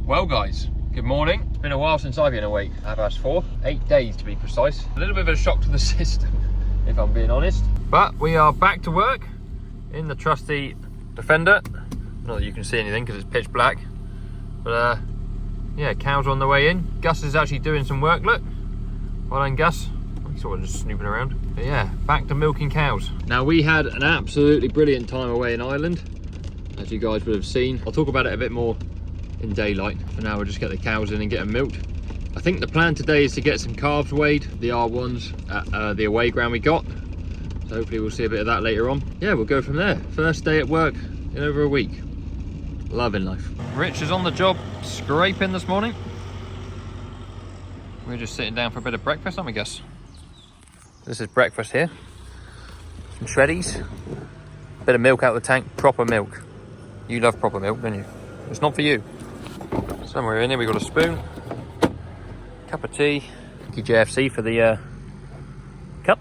Well guys, good morning. It's been a while since I've been awake. 4:30, 8 days to be precise. A little bit of a shock to the system, if I'm being honest. But we are back to work in the trusty Defender. Not that you can see anything because it's pitch black. But yeah, cows are on the way in. Gus is actually doing some work, look. Well done, Gus. He's sort of just snooping around. But yeah, back to milking cows. Now we had an absolutely brilliant time away in Ireland, as you guys would have seen. I'll talk about it a bit more in daylight. For now, we'll just get the cows in and get them milked. I think the plan today is to get some calves weighed, the R1s at the away ground we got. So hopefully we'll see a bit of that later on. Yeah, we'll go from there. First day at work in over a week. Loving life. Rich is on the job scraping this morning. We're just sitting down for a bit of breakfast, aren't we, Gus? This is breakfast here. Some shreddies. Bit of milk out of the tank, proper milk. You love proper milk, don't you? It's not for you. Somewhere in here we got a spoon, cup of tea, JFC for the cup.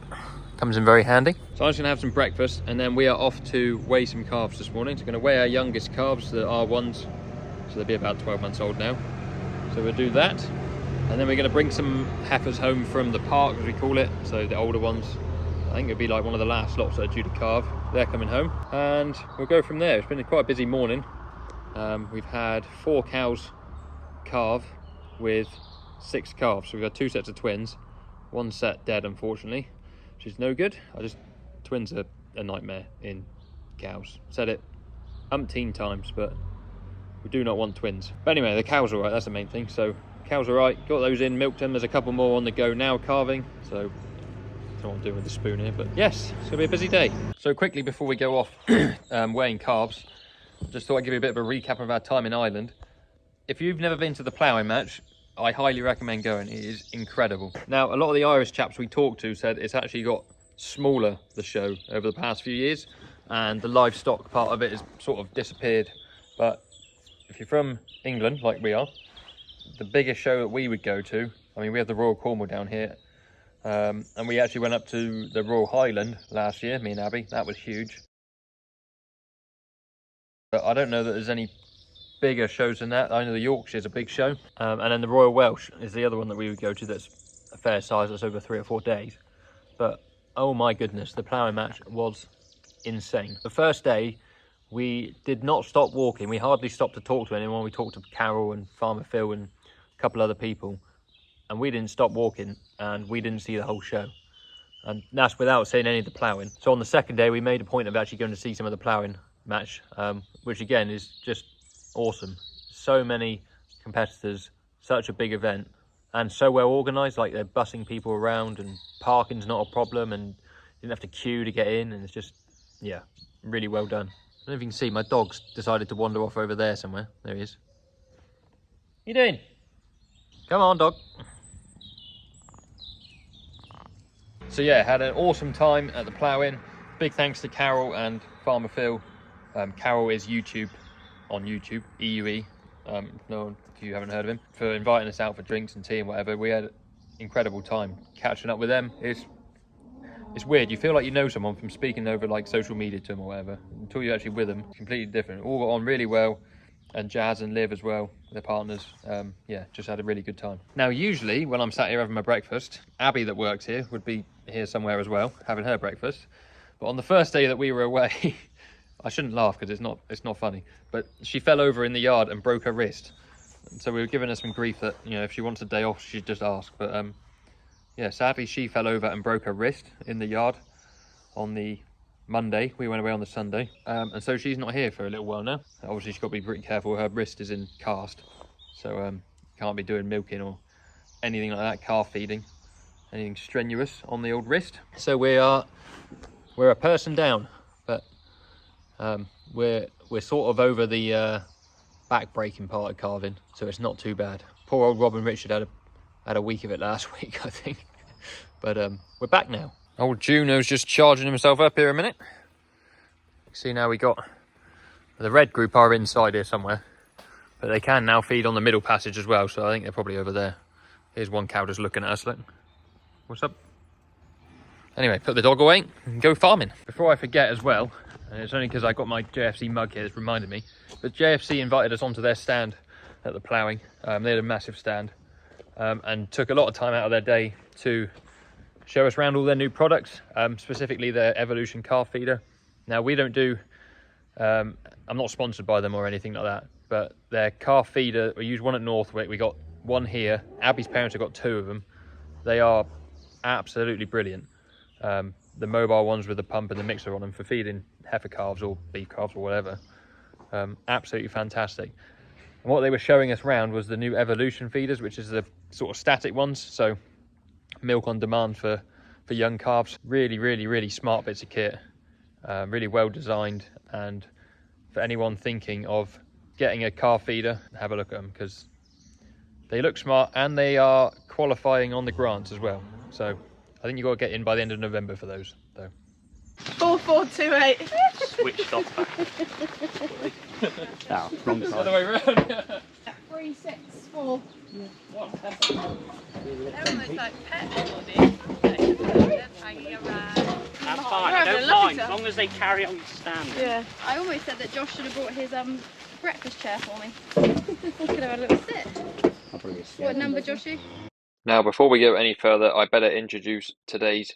Comes in very handy. So I'm just gonna have some breakfast and then we are off to weigh some calves this morning. So we're gonna weigh our youngest calves, the R1s. So they'll be about 12 months old now. So we'll do that. And then we're gonna bring some heifers home from the park, as we call it. So the older ones, I think it'll be like one of the last lots that are due to calve. They're coming home and we'll go from there. It's been quite a busy morning. We've had 4 cows calve with 6 calves. So we've got 2 sets of twins, 1 set dead unfortunately, which is no good. Twins are a nightmare in cows. Said it umpteen times, but we do not want twins. But anyway, the cows are all right, that's the main thing. So cows are right, got those in, milked them. There's a couple more on the go now calving. So I don't know what I'm doing with the spoon here, but yes, it's gonna be a busy day. So quickly before we go off weighing calves, just thought I'd give you a bit of a recap of our time in Ireland. If you've never been to the ploughing match, I highly recommend going. It is incredible. Now, a lot of the Irish chaps we talked to said it's actually got smaller, the show, over the past few years, and the livestock part of it has sort of disappeared. But if you're from England, like we are, the biggest show that we would go to, I mean, we have the Royal Cornwall down here, and we actually went up to the Royal Highland last year, me and Abby. That was huge. But I don't know that there's any bigger shows than that. I know the Yorkshire is a big show, and then the Royal Welsh is the other one that we would go to that's a fair size, that's over 3 or 4 days. But oh my goodness, the ploughing match was insane. The first day we did not stop walking. We hardly stopped to talk to anyone. We talked to Carol and Farmer Phil and a couple other people, and we didn't stop walking, and we didn't see the whole show. And that's without seeing any of the ploughing. So on the second day we made a point of actually going to see some of the ploughing match, which again is just awesome. So many competitors, such a big event, and so well organised. Like, they're bussing people around, and parking's not a problem, and you didn't have to queue to get in, and it's just, yeah, really well done. I don't know if you can see, my dog's decided to wander off over there somewhere. There he is. What you doing? Come on, dog. So yeah, had an awesome time at the ploughing. Big thanks to Carol and Farmer Phil. Carol is on YouTube, EUE, no, if you haven't heard of him, for inviting us out for drinks and tea and whatever. We had an incredible time catching up with them. It's weird, you feel like you know someone from speaking over like social media to them or whatever, until you're actually with them. It's completely different. All got on really well, and Jazz and Liv as well, their partners. Yeah, just had a really good time. Now usually when I'm sat here having my breakfast, Abby that works here would be here somewhere as well, having her breakfast. But on the first day that we were away, I shouldn't laugh because it's not funny, but she fell over in the yard and broke her wrist. And so we were giving her some grief that, you know, if she wants a day off, she'd just ask. But yeah, sadly she fell over and broke her wrist in the yard on the Monday. We went away on the Sunday, and so she's not here for a little while now. Obviously she's got to be pretty careful. Her wrist is in cast, so can't be doing milking or anything like that, calf feeding, anything strenuous on the old wrist. So we're a person down, but we're sort of over the back breaking part of calving, so it's not too bad. Poor old Rob and Richard had a week of it last week, I think. But we're back now. Old Juno's just charging himself up here a minute. See, now we got the red group are inside here somewhere, but they can now feed on the middle passage as well, so I think they're probably over there. Here's one cow just looking at us. Look, what's up? Anyway, put the dog away and go farming. Before I forget as well, and it's only because I got my JFC mug here that's reminded me, but JFC invited us onto their stand at the ploughing. They had a massive stand and took a lot of time out of their day to show us around all their new products, specifically their Evolution calf feeder. Now we don't do, I'm not sponsored by them or anything like that, but their calf feeder, we use one at Northwick, we got one here, Abby's parents have got 2 of them. They are absolutely brilliant. The mobile ones with the pump and the mixer on them for feeding heifer calves or beef calves or whatever. Absolutely fantastic. And what they were showing us around was the new Evolution feeders, which is the sort of static ones, so milk on demand for young calves. Really smart bits of kit, really well designed, and for anyone thinking of getting a calf feeder, have a look at them because they look smart and they are qualifying on the grants as well. So I think you've got to get in by the end of November for those though. 4428. Switched off back. Oh, wrong side. Other way around. 364. They're almost like pets, they're hanging around. That's fine, I don't mind, as long as they carry on standing. Yeah. I almost said that Josh should have brought his breakfast chair for me. Could have had a little sit. What number, Joshy? Now, before we go any further, I better introduce today's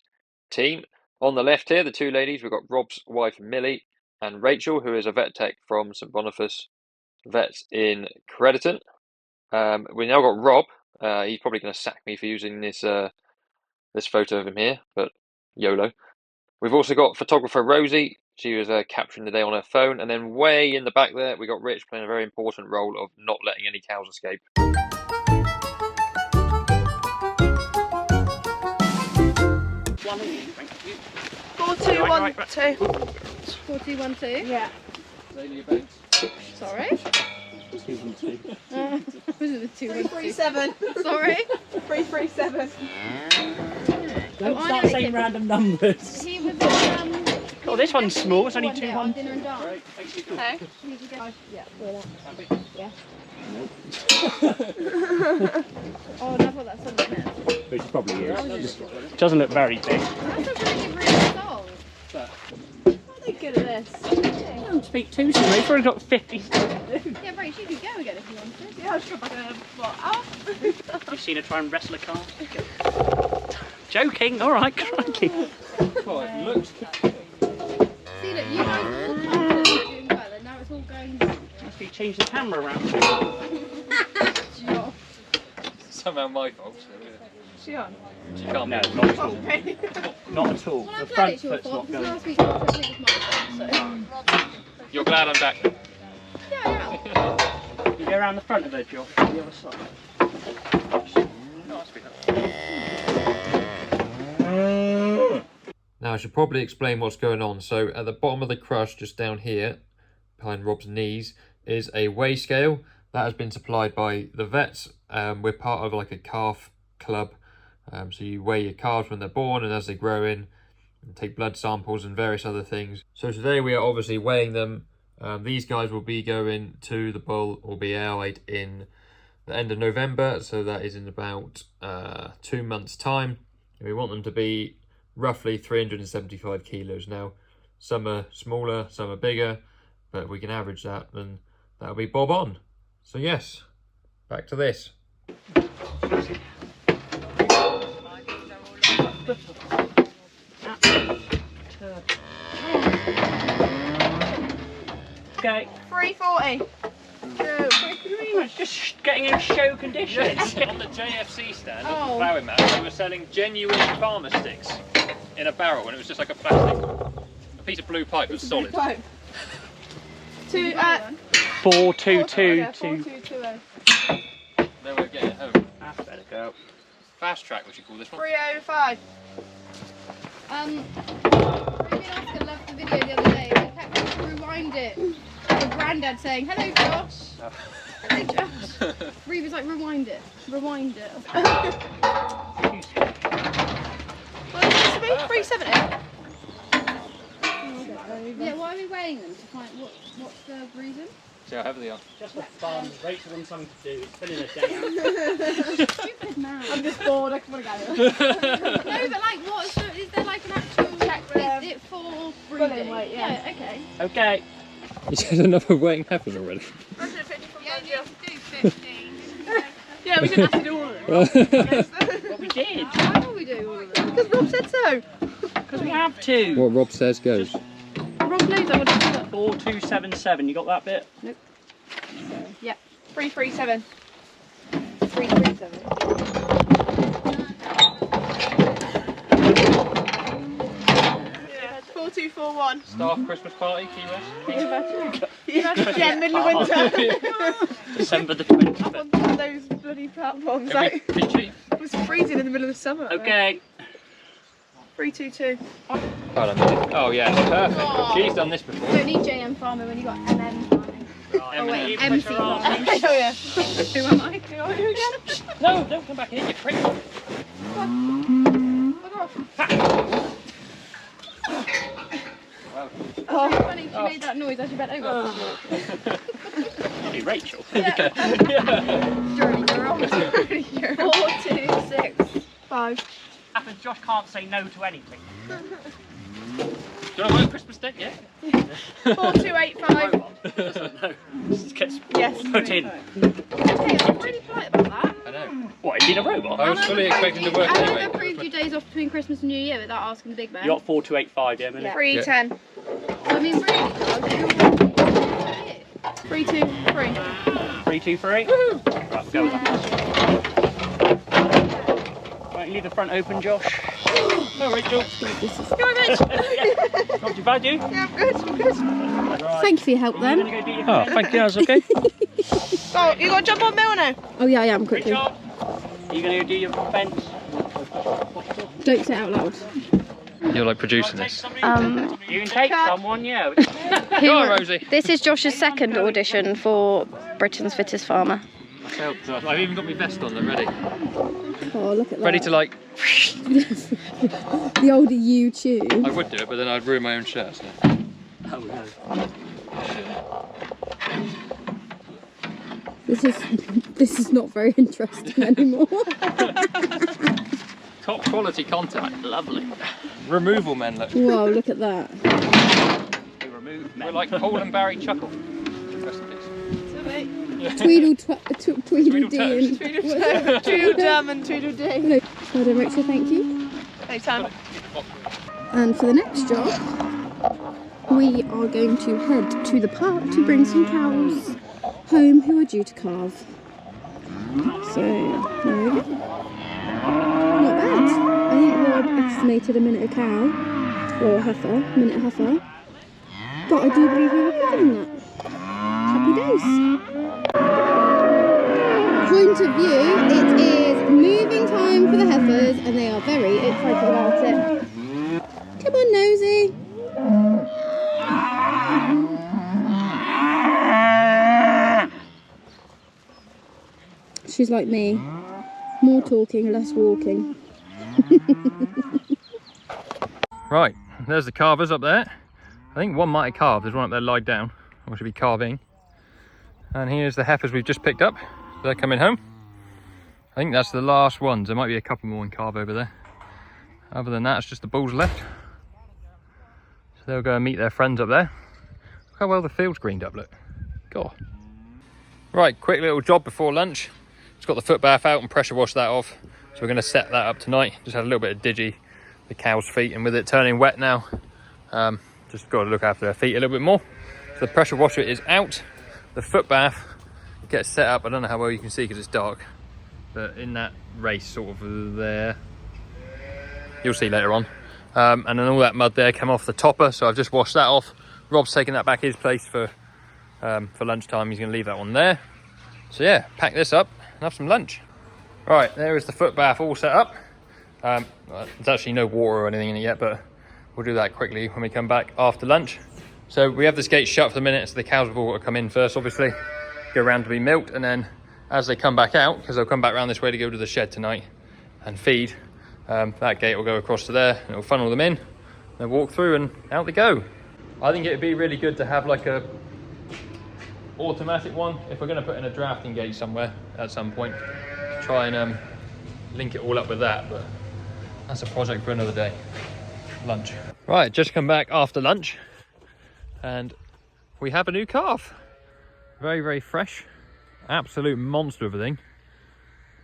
team. On the left here, the 2 ladies, we've got Rob's wife, Millie, and Rachel, who is a vet tech from St Boniface Vets in Crediton. We now got Rob. He's probably going to sack me for using this this photo of him here, but YOLO. We've also got photographer Rosie. She was capturing the day on her phone. And then way in the back there, we got Rich playing a very important role of not letting any cows escape. 4212. 4212? Yeah. Sorry? 337. Sorry? 337. Don't I start know saying it. random numbers. He was Oh, this one's small, it's only one 2 day on dinner and dance. Okay. You could go. Yeah, we're that. Yeah. Oh, no, I thought that's something else. Which probably is. Doesn't look very big. That's a really song. Are they good at this? Don't speak too soon, we've already got 50. Yeah, Rach, you could go again if you wanted. Yeah, I was like hour. You've seen her try and wrestle a car? Joking, alright, crikey. Looks See, look, you guys were all confident you were doing well, and now it's all going down. Must be change the camera around. somehow my fault. So, She on? she can't No, be. not at all. Not at all. Well, The I'm glad front it's your foot's fault, not because going. last week it was my fault, You're glad I'm back. so. Yeah, yeah. You go around the front of her, Josh, on the other side. Now I should probably explain what's going on. So at the bottom of the crush, just down here, behind Rob's knees, is a weigh scale that has been supplied by the vets. We're part of like a calf club. So you weigh your calves when they're born and as they grow in, and take blood samples and various other things. So today we are obviously weighing them. These guys will be going to the bull, will be airweighed in the end of November. So that is in about 2 months' time. And we want them to be roughly 375 kilos. Now, some are smaller, some are bigger, but if we can average that, then that'll be bob on. So yes, back to this. Okay. 340. Pretty much just getting in show condition. On the JFC stand, on the Oh. ploughing mat, they were selling genuine farmer sticks in a barrel, and it was just like a plastic, a piece of blue pipe that's solid. Pipe. 4222. 4220. No way of getting it home. That's better go. Fast track, what you call this one? 305. Ruby and Oscar loved the video the other day. They kept trying to rewind it. The granddad saying, "Hello, Josh." Hello, Josh. Ruby's like, "Rewind it, rewind it." Well, it's supposed to be 370. Yeah, why are we weighing them to find what's the reason? See how heavy they are. Just for fun. Rachel wants something to do. It's filling her day out. Stupid man. I'm just bored, I just want to go. No, but like, is there like an actual check? Is it for breeding? weight, yeah. Okay. Okay. He said another weighing happened already. I should have picked from Yeah, Belgium. you do 50. we didn't have to do all of it. What we did. Why don't we do all of it? Because Rob said so. Because we have to. What Rob says goes. Rob knows I would have done that. 4277. You got that bit? Nope. So, yeah. 337. 337. 4241. Staff Christmas party, Key West. Yeah, middle of winter. December the Up 20th. on one of those bloody platforms. Like, it was freezing in the middle of the summer. Okay. 322. Oh yeah, perfect. She's done this before. You don't need JM Farmer when you got MM Farming. Oh wait, MC Farming. Oh yeah. Who am I? Who are you again? No, don't come back in, you prick. Bugger off. Oh, funny, she made that noise as you bent over. Hey, Rachel. Yeah. Dirty girl. Dirty girl. 4, 2, 6, 5. Happens Josh can't say no to anything. Do you want to work Christmas Day? Yeah. 4285. No. Just gets Yes. put in. Okay, I'm really polite about that. I know. What, is he a robot? I was fully expecting to work And I've anyway. approved you days off between Christmas and New Year without asking the big man. You got 4285, yeah, Millie? Yeah. 310. I mean, really, Doug, you're 323. 323. Right, go with that. Right, leave the front open, Josh. No, Rachel. Go on, Mitch. Not too bad, you? Yeah, I'm good. I'm good. Right. Thank you for your help Are you then. going to go do your Oh, fence? thank you. That's okay. Oh, you got to jump on Mill now. Oh yeah, I am quickly. Richard, are you going to go do your fence? Don't say it out loud. You're like producing this. You can take someone, yeah. Go on, Rosie. This is Josh's second audition for Britain's Fittest Farmer. I've even got my vest on. I'm ready. Oh, look at that. Ready to like. The older you tune. I would do it, but then I'd ruin my own shirt. So. Oh no. This is not very interesting anymore. Top quality content. Lovely. Removal men. Look. Whoa, look at that. We remove We're men. like Hole and Barry Chuckle. Rest in peace. Tweedledee. Tweedledum and Tweedledee. No, well done, Rachel, thank you. Anytime. And for the next job, we are going to head to the park to bring some cows home who are due to calve. So, there we go. Not bad. I think Rob estimated a minute a cow, or a heifer, minute heifer. But I do believe we were quicker than that. Happy days. Point of view, it is moving time for the heifers and they are very excited about it. Come on, Nosy. She's like me. More talking, less walking. Right, there's the calvers up there. I think one might have calved. There's one up there lied down, or should be calving. And here's the heifers we've just picked up. They're coming home. I think that's the last ones. There might be a couple more in calve over there. Other than that, it's just the bulls left. So they'll go and meet their friends up there. Look how well the field's greened up, look. God. Right, quick little job before lunch. Just got the foot bath out and pressure washed that off. So we're going to set that up tonight. Just had a little bit of digi, the cow's feet, and with it turning wet now, just got to look after their feet a little bit more. So the pressure washer is out. The foot bath gets set up. I don't know how well you can see because it's dark, but in that race sort of there, you'll see later on. And then all that mud there came off the topper, so I've just washed that off. Rob's taking that back his place for lunchtime. He's going to leave that one there. So yeah, pack this up and have some lunch. Right, there is the foot bath all set up. There's actually no water or anything in it yet, but we'll do that quickly when we come back after lunch. So we have this gate shut for the minute, so the cows have all got to come in first, obviously, go around to be milked, and then as they come back out, because they'll come back around this way to go to the shed tonight and feed, that gate will go across to there, and it'll funnel them in, they'll walk through and out they go. I think it'd be really good to have like a automatic one if we're going to put in a drafting gate somewhere at some point, to try and link it all up with that, but that's a project for another day. Lunch. Right, just come back after lunch and we have a new calf. Very, very fresh. Absolute monster of a thing.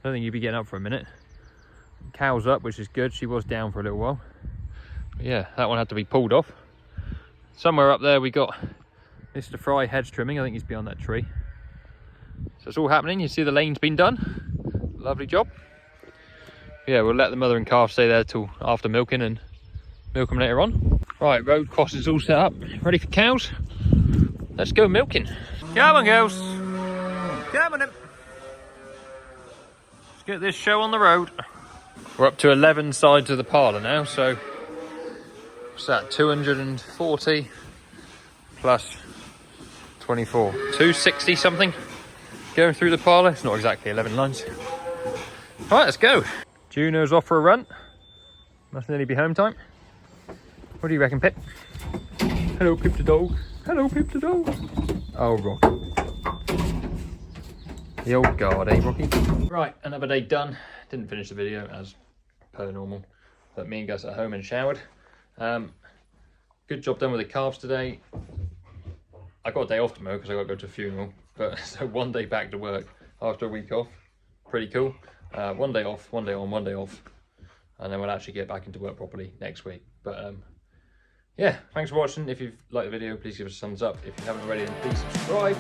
don't think you'd be getting up for a minute. Cow's up, which is good. She was down for a little while. But yeah, that one had to be pulled off. Somewhere up there we got Mr. Fry hedge trimming. I think he's beyond that tree. So it's all happening. You see the lane's been done. Lovely job. Yeah, we'll let the mother and calf stay there till after milking and milk them later on. Right, road crossing's all set up. Ready for cows? Let's go milking. Come on, girls. Come on then. Let's get this show on the road. We're up to 11 sides of the parlour now, so what's that? 240 plus 24. 260 something going through the parlour. It's not exactly 11 lines. Right, let's go. Juno's off for a run. Must nearly be home time. What do you reckon, Pip? Hello, Pip the dog. Hello, Pip the dog. Oh, Rocky. The old guard, eh, Rocky? Right, another day done. Didn't finish the video as per normal, but me and Gus at home and showered. Good job done with the calves today. I got a day off tomorrow because I got to go to a funeral, but so 1 day back to work after a week off. Pretty cool. 1 day off, 1 day on, 1 day off, and then we'll actually get back into work properly next week. But yeah, thanks for watching. If you've liked the video, please give us a thumbs up. If you haven't already, then please subscribe.